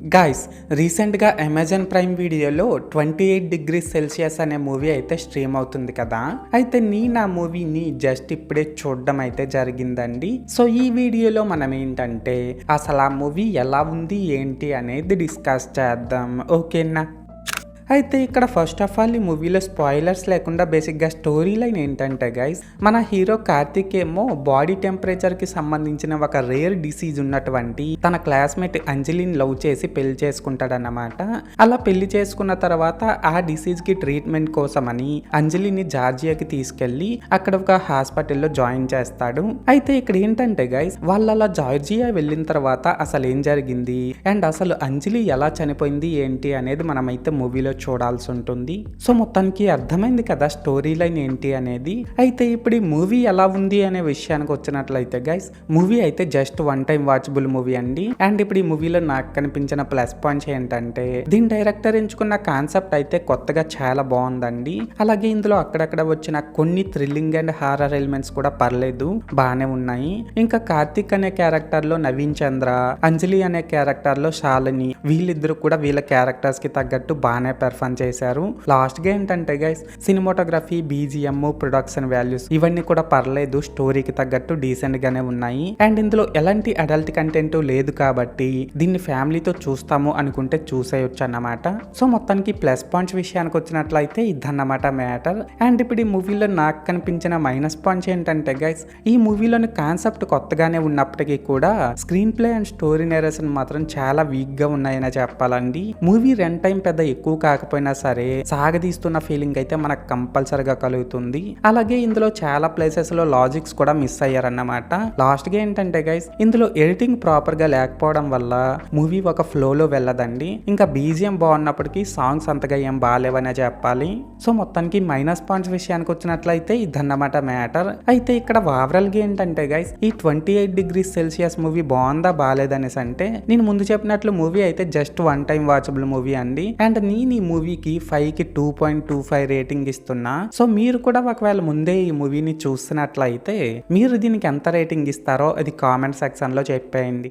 Guys, రీసెంట్గా Amazon prime వీడియోలో 28 degrees Celsius అనే మూవీ అయితే స్ట్రీమ్ అవుతుంది కదా. అయితే నేను ఆ మూవీని జస్ట్ ఇప్పుడే చూడడం అయితే జరిగిందండి. సో ఈ వీడియోలో మనం ఏంటంటే అసలు ఆ మూవీ ఎలా ఉంది ఏంటి అనేది డిస్కస్ చేద్దాం, ఓకేనా. అయితే ఇక్కడ ఫస్ట్ ఆఫ్ ఆల్ ఈ మూవీలో స్పాయిలర్స్ లేకుండా బేసిక్గా స్టోరీ లైన్ ఏంటంటే గైస్, మన హీరో కార్తిక్ ఏమో బాడీ టెంపరేచర్కి సంబంధించిన ఒక రేర్ డిసీజ్ ఉన్నటువంటి తన క్లాస్మేట్ అంజలిని లవ్ చేసి పెళ్లి చేసుకుంటాడన్నమాట. అలా పెళ్లి చేసుకున్న తర్వాత ఆ డిసీజ్కి ట్రీట్మెంట్ కోసమని అంజలిని జార్జియాకి తీసుకెళ్లి అక్కడ ఒక హాస్పిటల్లో జాయిన్ చేస్తాడు. అయితే ఇక్కడ ఏంటంటే గైస్, వాళ్ళు అలా జార్జియా వెళ్ళిన తర్వాత అసలు ఏం జరిగింది అండ్ అసలు అంజలి ఎలా చనిపోయింది ఏంటి అనేది మనమైతే మూవీలో చూడాల్సి ఉంటుంది. సో మొత్తానికి అర్థమైంది కదా స్టోరీ లైన్ ఏంటి అనేది. అయితే ఇప్పుడు ఈ మూవీ ఎలా ఉంది అనే విషయానికి వచ్చినట్లయితే గైస్, మూవీ అయితే just one time watchable movie అండి. అండ్ ఇప్పుడు ఈ మూవీలో నాకు కనిపించిన ప్లస్ పాయింట్స్ ఏంటంటే దీని డైరెక్టర్ ఎంచుకున్న కాన్సెప్ట్ అయితే కొత్తగా చాలా బాగుందండి. అలాగే ఇందులో అక్కడక్కడ వచ్చిన కొన్ని థ్రిల్లింగ్ అండ్ హారర్ ఎలిమెంట్స్ కూడా పర్లేదు, బాగానే ఉన్నాయి. ఇంకా కార్తిక్ అనే క్యారెక్టర్ లో నవీన్ చంద్ర, అంజలి అనే క్యారెక్టర్ లో శాలిని, వీళ్ళిద్దరు కూడా వీళ్ళ క్యారెక్టర్స్ కి తగ్గట్టు బాగానే పెర్ఫార్మ్ చేశారు. లాస్ట్ గా ఏంటంటే guys, cinematography, BGM, production values ఇవన్నీ కూడా పర్లేదు, స్టోరీకి తగ్గట్టు డీసెంట్ గానే ఉన్నాయి. అండ్ ఇందులో ఎలాంటి అడల్ట్ కంటెంట్ లేదు కాబట్టి దీన్ని ఫ్యామిలీతో చూస్తాము అనుకుంటే చూసేయొచ్చు అన్నమాట. సో మొత్తానికి ప్లస్ పాయింట్స్ విషయానికి వచ్చినట్లయితే ఇదన్నమాట మ్యాటర్. అండ్ ఇప్పుడు ఈ మూవీలో నాకు కనిపించిన మైనస్ పాయింట్స్ ఏంటంటే గైస్, ఈ మూవీలోని కాన్సెప్ట్ కొత్తగానే ఉన్నప్పటికీ కూడా screen play and story narration మాత్రం చాలా వీక్ గా ఉన్నాయని చెప్పాలండి. మూవీ రన్ టైం పెద్ద ఎక్కువ కాకపోయినా సరే సాగదీస్తున్న ఫీలింగ్ అయితే మనకు కంపల్సరిగా కలుగుతుంది. అలాగే ఇందులో చాలా ప్లేసెస్ లో లాజిక్స్ కూడా మిస్ అయ్యారన్నమాట. లాస్ట్ గా ఏంటంటే గైస్, ఇందులో ఎడిటింగ్ ప్రాపర్ గా లేకపోవడం వల్ల మూవీ ఒక ఫ్లో లో వెళ్ళదండి. ఇంకా బీజిఎం బాగున్నప్పటికీ సాంగ్స్ అంతగా ఏం బాగాలేవనే చెప్పాలి. సో మొత్తానికి మైనస్ పాయింట్స్ విషయానికి వచ్చినట్లయితే ఇదన్నమాట మ్యాటర్. అయితే ఇక్కడ ఓవరాల్ గా ఏంటంటే గైస్, ఈ 28 degrees Celsius మూవీ బాగుందా బాగాలేదనేసి అంటే నేను ముందు చెప్పినట్లు మూవీ అయితే just one time watchable movie అండి. అండ్ నేను ఈ మూవీకి 5కి 2.25 రేటింగ్ ఇస్తున్నా. సో మీరు కూడా ఒకవేళ ముందే ఈ మూవీని చూస్తున్నట్లయితే మీరు దీనికి ఎంత రేటింగ్ ఇస్తారో అది కామెంట్ సెక్షన్ లో చెప్పేయండి.